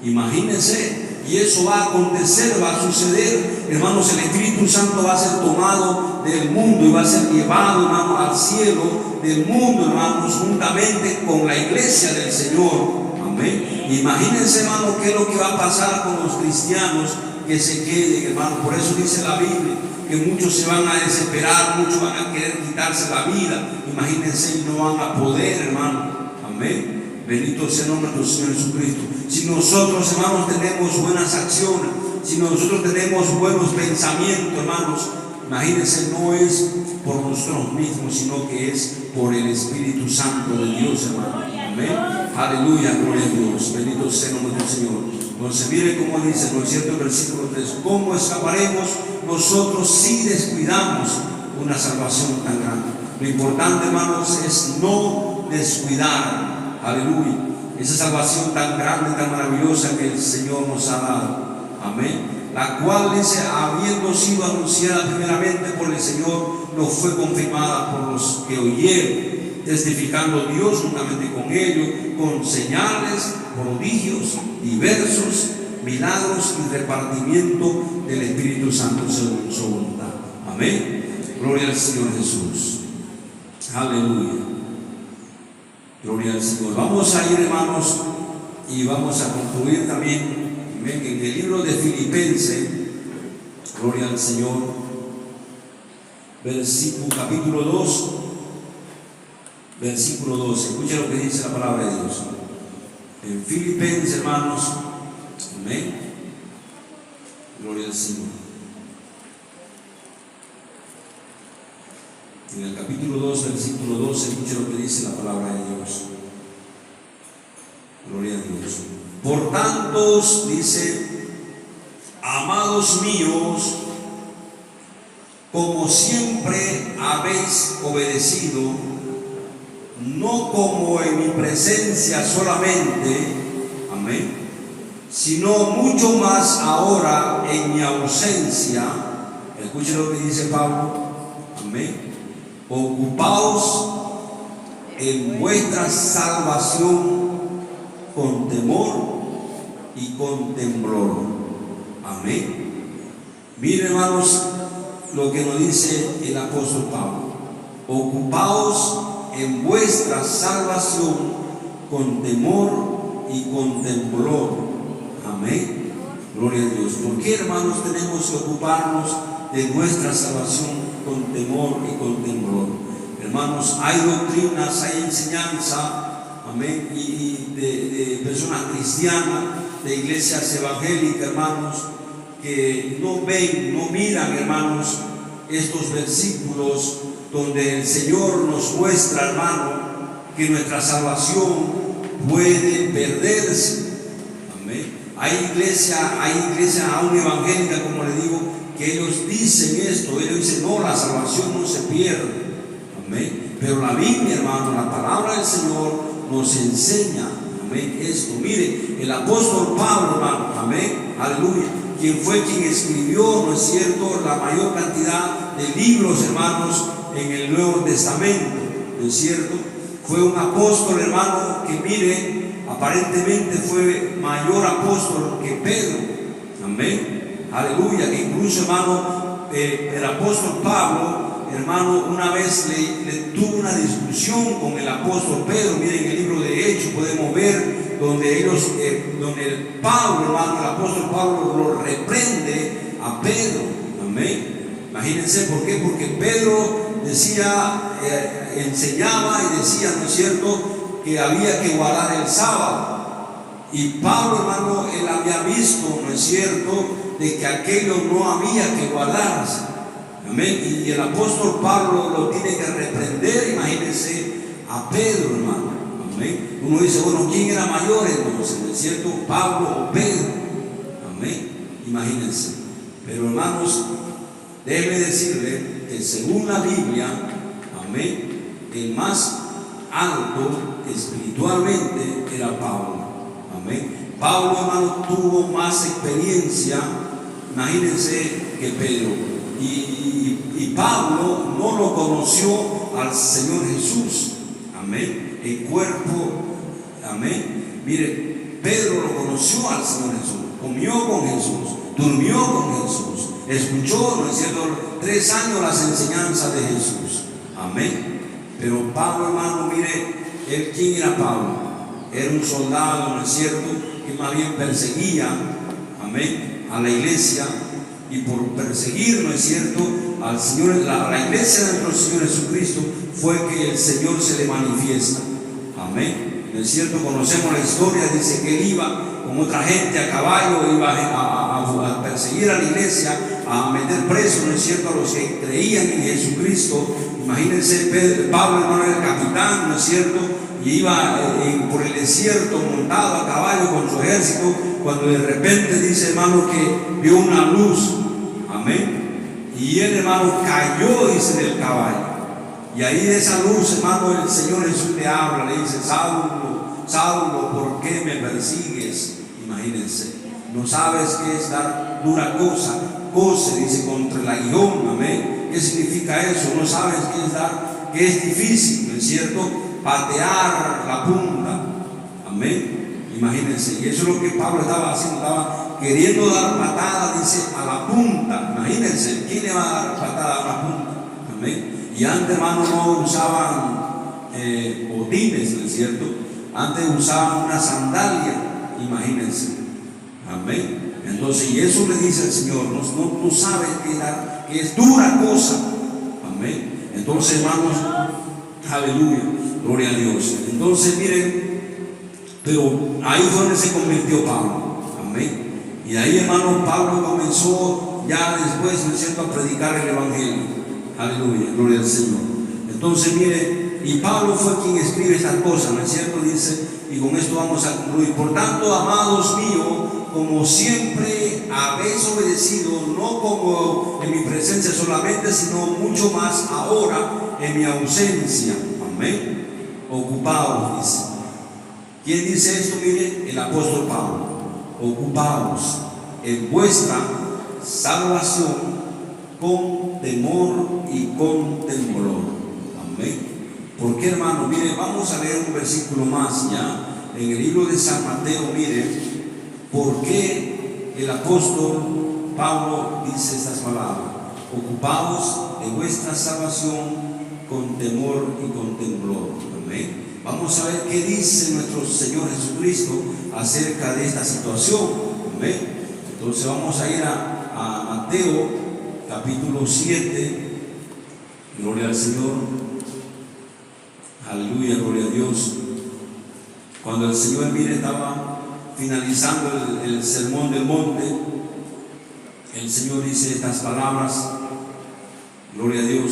Imagínense. Y eso va a acontecer, va a suceder, hermanos. El Espíritu Santo va a ser tomado del mundo y va a ser llevado, hermanos, al cielo del mundo, hermanos, juntamente con la iglesia del Señor. Amén. Imagínense, hermanos, qué es lo que va a pasar con los cristianos que se queden, hermanos. Por eso dice la Biblia que muchos se van a desesperar, muchos van a querer quitarse la vida. Imagínense, y no van a poder, hermano. Amén. Bendito sea el nombre de nuestro Señor Jesucristo. Si nosotros, hermanos, tenemos buenas acciones, si nosotros tenemos buenos pensamientos, hermanos, imagínense, no es por nosotros mismos, sino que es por el Espíritu Santo de Dios, hermano. Amén. Aleluya, gloria a Dios. Bendito sea el nombre del Señor. Entonces, mire cómo dice, ¿no es cierto? El versículo 3. ¿Cómo escaparemos nosotros si descuidamos una salvación tan grande? Lo importante, hermanos, es no descuidar. Aleluya. Esa salvación tan grande, tan maravillosa que el Señor nos ha dado. Amén. La cual, dice, habiendo sido anunciada primeramente por el Señor, nos fue confirmada por los que oyeron, testificando Dios juntamente con ellos, con señales, prodigios, diversos, milagros y repartimiento del Espíritu Santo según su voluntad. Amén. Gloria al Señor Jesús. Aleluya. Gloria al Señor. Vamos a ir, hermanos, y vamos a concluir también en el libro de Filipenses. Gloria al Señor. Capítulo 2, versículo 12. Escucha lo que dice la palabra de Dios. En Filipenses, hermanos. Amén. Gloria al Señor. En el capítulo 2, versículo 12, escuche lo que dice la palabra de Dios. Gloria a Dios. Por tanto, dice, amados míos, como siempre habéis obedecido, no como en mi presencia solamente, amén, sino mucho más ahora en mi ausencia. Escuche lo que dice Pablo, amén. Ocupaos en vuestra salvación con temor y con temblor. Amén. Miren, hermanos, lo que nos dice el apóstol Pablo. Ocupaos en vuestra salvación con temor y con temblor. Amén. Gloria a Dios. ¿Por qué, hermanos, tenemos que ocuparnos de nuestra salvación con temor y con temblor? Hermanos, hay doctrinas, hay enseñanza, amén, y de personas cristianas, de iglesias evangélicas, hermanos, que no ven, no miran, hermanos, estos versículos donde el Señor nos muestra, hermano, que nuestra salvación puede perderse. Amén. Hay iglesia aún evangélica, como le digo, que ellos dicen esto, ellos dicen, no, la salvación no se pierde. Amén. Pero la Biblia, hermano, la palabra del Señor nos enseña, amén, esto. Mire, el apóstol Pablo, hermano, amén, aleluya, quien fue quien escribió, ¿no es cierto?, la mayor cantidad de libros, hermanos, en el Nuevo Testamento, ¿no es cierto? Fue un apóstol, hermano, que mire, aparentemente fue mayor apóstol que Pedro. Amén. Aleluya. Que incluso, hermano, el apóstol Pablo, hermano, una vez le tuvo una discusión con el apóstol Pedro. Miren, en el libro de Hechos podemos ver donde donde Pablo, hermano, el apóstol Pablo lo reprende a Pedro. Amén. Imagínense por qué, porque Pedro decía, enseñaba y decía, ¿no es cierto?, que había que guardar el sábado. Y Pablo, hermano, él había visto, ¿no es cierto?, de que aquello no había que guardarse. Amén. Y el apóstol Pablo lo tiene que reprender, imagínense, a Pedro, hermano. Amén. Uno dice, bueno, ¿quién era mayor entonces? ¿No es cierto?, Pablo o Pedro. Amén. Imagínense. Pero, hermanos, déjeme decirle que según la Biblia, amén, el más alto espiritualmente era Pablo. Amén. Pablo, hermano, tuvo más experiencia, imagínense, que Pedro. Y Pablo no lo conoció al Señor Jesús, amén, en cuerpo, amén. Mire, Pedro lo conoció al Señor Jesús, comió con Jesús, durmió con Jesús, escuchó, ¿no es cierto?, 3 años las enseñanzas de Jesús, amén. Pero Pablo, hermano, mire, ¿quién era Pablo? Era un soldado, ¿no es cierto?, que más bien perseguía, amén, a la iglesia. Y por perseguir, ¿no es cierto?, al Señor, la iglesia de nuestro Señor Jesucristo, fue que el Señor se le manifiesta, amén. ¿No es cierto? Conocemos la historia, dice que él iba con otra gente a caballo, iba a perseguir a la iglesia, a meter presos, ¿no es cierto?, a los que creían en Jesucristo. Imagínense, Pablo, hermano, era el capitán, ¿no es cierto?, y iba por el desierto montado a caballo con su ejército, cuando de repente dice, hermano, que vio una luz, amén, y él, hermano, cayó, dice, del caballo, y ahí de esa luz, hermano, el Señor Jesús le habla, le dice: Saulo, Saulo, ¿por qué me persigues? Imagínense, no sabes qué es dar dura cosa, cose, dice, contra el aguijón, amén. ¿Qué significa eso? No sabes qué es dar, que es difícil, ¿no es cierto?, patear la punta, amén. Imagínense, y eso es lo que Pablo estaba haciendo, estaba queriendo dar patada, dice, a la punta. Imagínense, ¿quién le va a dar patada a la punta? Amén. Y antes, hermano, no usaban botines, ¿no es cierto? Antes usaban una sandalia, imagínense, amén. Entonces, y eso le dice el Señor, no sabe que es dura cosa, amén. Entonces, hermanos, aleluya, gloria a Dios. Entonces, miren, pero ahí fue donde se convirtió Pablo, amén. Y ahí, hermano, Pablo comenzó ya después, ¿no es cierto?, a predicar el evangelio, aleluya, gloria al Señor. Entonces, mire, y Pablo fue quien escribe estas cosas, ¿no es cierto?, dice, y con esto vamos a concluir: por tanto, amados míos, como siempre habéis obedecido, no como en mi presencia solamente, sino mucho más ahora en mi ausencia, amén, ocupados, dice. ¿Quién dice esto? Mire, el apóstol Pablo. Ocupados en vuestra salvación con temor y con temblor, amén. ¿Por qué, hermano? Mire, vamos a leer un versículo más ya en el libro de San Mateo. Mire, ¿por qué el apóstol Pablo dice estas palabras? Ocupados de vuestra salvación con temor y con temblor, amén. Vamos a ver qué dice nuestro Señor Jesucristo acerca de esta situación, amén. Entonces vamos a ir a Mateo capítulo 7, gloria al Señor, aleluya, gloria a Dios. Cuando el Señor, mire, estaba finalizando el sermón del monte, el Señor dice estas palabras, gloria a Dios,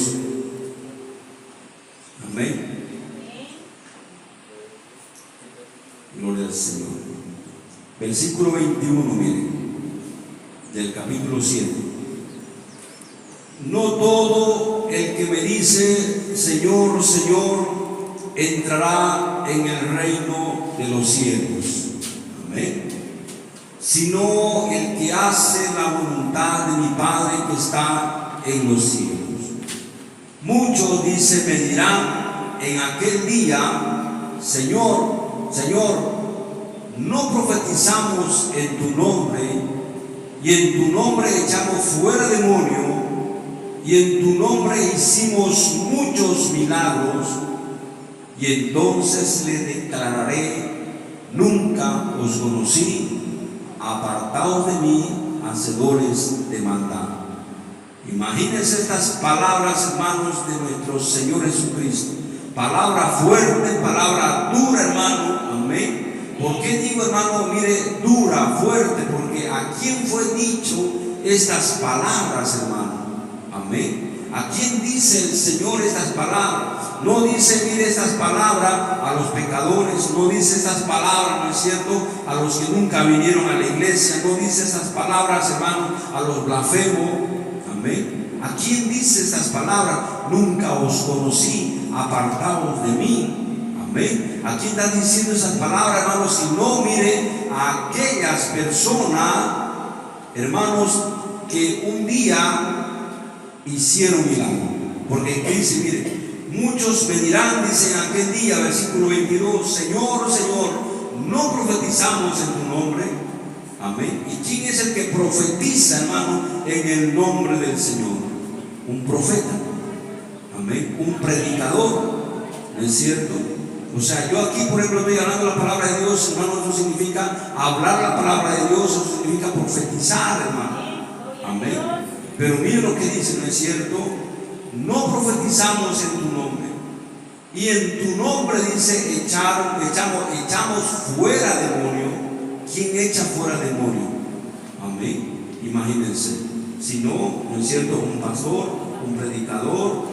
amén, gloria al Señor. Versículo 21, mire, del capítulo 7. No todo el que me dice Señor, Señor, entrará en el reino de los cielos, amén, sino el que hace la voluntad de mi Padre que está en los cielos. Muchos, dice, me dirán en aquel día: Señor, Señor, no profetizamos en tu nombre, y en tu nombre echamos fuera demonio, y en tu nombre hicimos muchos milagros. Y entonces le declararé: nunca os conocí, apartaos de mí, hacedores de maldad. Imagínense estas palabras, hermanos, de nuestro Señor Jesucristo. Palabra fuerte, palabra dura, hermano, amén. ¿Por qué digo, hermano, mire, dura, fuerte? Porque ¿a quién fue dicho estas palabras, hermano? Amén. ¿A quién dice el Señor estas palabras? No dice, mire, estas palabras a los pecadores, no dice estas palabras, ¿no es cierto?, a los que nunca vinieron a la iglesia, no dice estas palabras, hermano, a los blasfemos, amén. ¿A quién dice estas palabras? Nunca os conocí, apartaos de mí, amén. ¿A quién están diciendo esas palabras, hermanos? Si no, mire, a aquellas personas, hermanos, que un día hicieron milagro. Porque dice, mire, muchos venirán, dice en aquel día, versículo 22, Señor, Señor, no profetizamos en tu nombre. Amén. ¿Y quién es el que profetiza, hermano, en el nombre del Señor? Un profeta. Amén. Un predicador. ¿No es cierto? O sea, yo aquí, por ejemplo, estoy hablando la palabra de Dios, hermano. Eso significa hablar la palabra de Dios, eso significa profetizar, hermano. Amén. Pero mire lo que dice, ¿no es cierto? No profetizamos en tu nombre. Y en tu nombre dice, echamos fuera demonio. ¿Quién echa fuera demonio? Amén. Imagínense. Si no, ¿no es cierto? Un pastor, un predicador,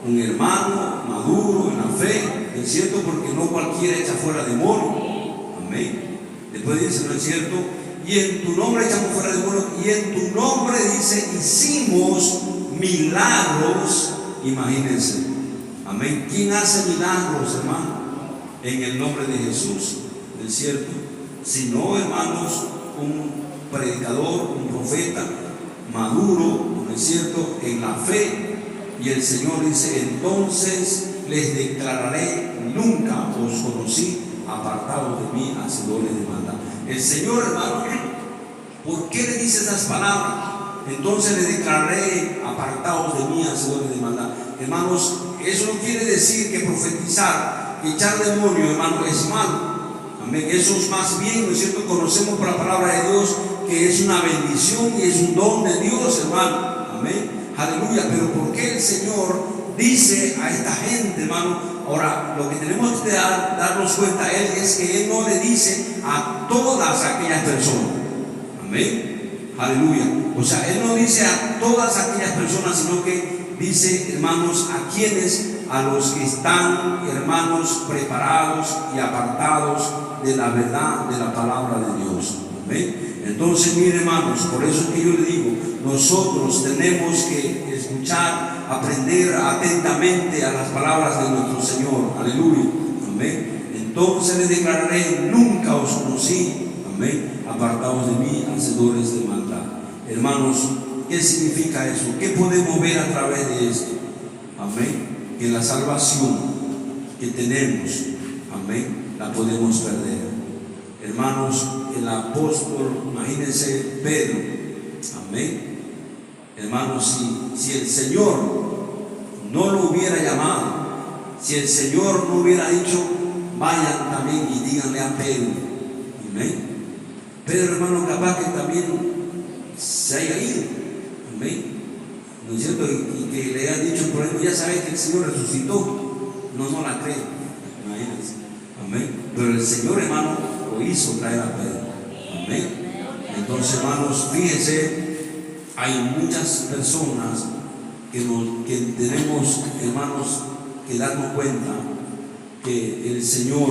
un hermano maduro en la fe, ¿no es cierto? Porque no cualquiera echa fuera demonio. Amén. Después dice, ¿no es cierto? Y en tu nombre echamos fuera demonio. Y en tu nombre dice, hicimos milagros. Imagínense. Amén. ¿Quién hace milagros, hermano? En el nombre de Jesús. ¿No es cierto? Si no, hermanos, un predicador, un profeta maduro, ¿no es cierto?, en la fe. Y el Señor dice, entonces les declararé, nunca os conocí, apartados de mí, hacedores de maldad. El Señor, hermano, ¿por qué le dice esas palabras? Entonces les declararé, apartados de mí, hacedores de maldad. Hermanos, eso no quiere decir que profetizar, echar demonio, hermano, es malo. Amén. Eso es más bien, ¿no es cierto? Conocemos por la palabra de Dios que es una bendición y es un don de Dios, hermano. Amén. Aleluya. Pero ¿por qué el Señor dice a esta gente, hermano? Ahora, lo que tenemos que darnos cuenta a Él es que Él no le dice a todas aquellas personas. Amén. Aleluya. O sea, Él no dice a todas aquellas personas, sino que dice, hermanos, a quienes, a los que están, hermanos, preparados y apartados de la verdad de la palabra de Dios. Amén. Entonces, mire, hermanos, por eso es que yo le digo, nosotros tenemos que escuchar, aprender atentamente a las palabras de nuestro Señor. Aleluya. Amén. Entonces les declararé, nunca os conocí. Amén. Apartados de mí, hacedores de maldad. Hermanos, ¿qué significa eso? ¿Qué podemos ver a través de esto? Amén. Que la salvación que tenemos, amén, la podemos perder. Hermanos, el apóstol, imagínense Pedro, amén. Hermanos, si el Señor no lo hubiera llamado, si el Señor no hubiera dicho, vayan también y díganle a Pedro, amén. Pedro, hermano, capaz que también se haya ido, amén. ¿No es cierto? Y que le han dicho, por ejemplo, ya sabes que el Señor resucitó. No la creen. Imagínense. Amén. Pero el Señor, hermano, lo hizo traer a Pedro. Amén. Entonces, hermanos, fíjense, hay muchas personas que tenemos, hermanos, que darnos cuenta que el Señor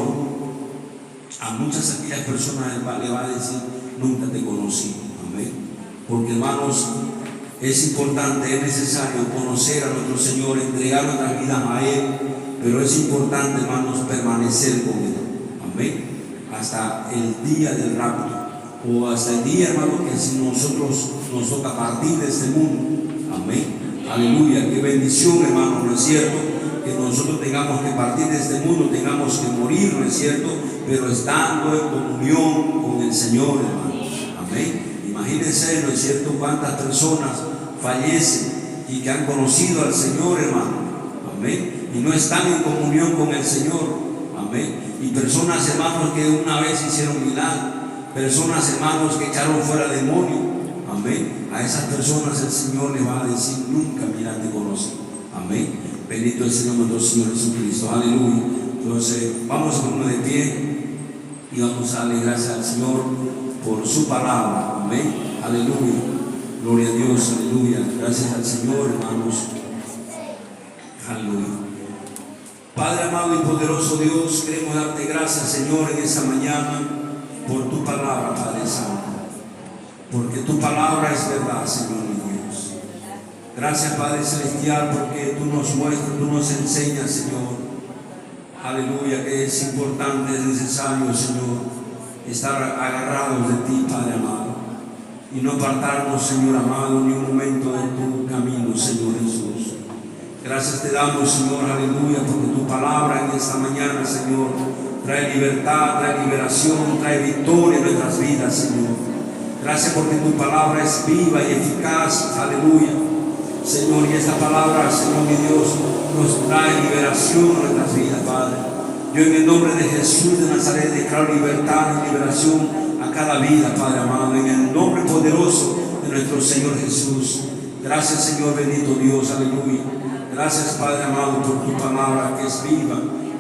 a muchas aquellas personas le va a decir, nunca te conocí. Amén. Porque, hermanos, es importante, es necesario conocer a nuestro Señor, entregar nuestra vida a Él, pero es importante, hermanos, permanecer con Él. Amén. Hasta el día del rapto, o hasta el día, hermano, que si nosotros nos toca partir de este mundo. Amén. Aleluya. Qué bendición, hermano, ¿no es cierto? Que nosotros tengamos que partir de este mundo, tengamos que morir, ¿no es cierto? Pero estando en comunión con el Señor, hermano. Amén. Imagínense, ¿no es cierto?, cuántas personas fallecen y que han conocido al Señor, hermano. Amén. Y no están en comunión con el Señor. Amén. Y personas, hermanos, que una vez hicieron milagro. Personas, hermanos, que echaron fuera demonio. Amén. A esas personas el Señor les va a decir, nunca, mira, te conocí. Amén. Bendito es el Señor nuestro Señor Jesucristo. Aleluya. Entonces, vamos a ponernos de pie y vamos a darle gracias al Señor por su palabra. Amén. Aleluya. Gloria a Dios. Aleluya. Gracias al Señor, hermanos. Aleluya. Padre amado y poderoso Dios, queremos darte gracias, Señor, en esta mañana por tu palabra, Padre Santo. Porque tu palabra es verdad, Señor mi Dios. Gracias, Padre Celestial, porque tú nos muestras, tú nos enseñas, Señor. Aleluya, que es importante, es necesario, Señor, estar agarrados de ti, Padre amado. y no apartarnos, Señor amado, ni un momento de tu camino, Señor Jesús. Gracias te damos, Señor, aleluya, porque tu palabra en esta mañana, Señor, trae libertad, trae liberación, trae victoria en nuestras vidas, Señor. Gracias porque tu palabra es viva y eficaz, aleluya, Señor, y esta palabra, Señor mi Dios, nos trae liberación a nuestras vidas, Padre. Yo en el nombre de Jesús de Nazaret declaro libertad y liberación a cada vida, Padre amado, en el nombre poderoso de nuestro Señor Jesús. Gracias, Señor bendito Dios, aleluya. Gracias, Padre amado, por tu palabra que es viva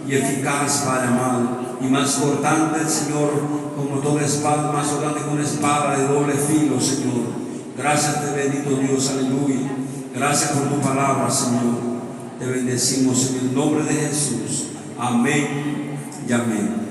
y eficaz, Padre amado, y más cortante, Señor, como toda espada, más cortante que una espada de doble filo, Señor. Gracias, te bendito Dios, aleluya. Gracias por tu palabra, Señor. Te bendecimos en el nombre de Jesús. Amén y amén.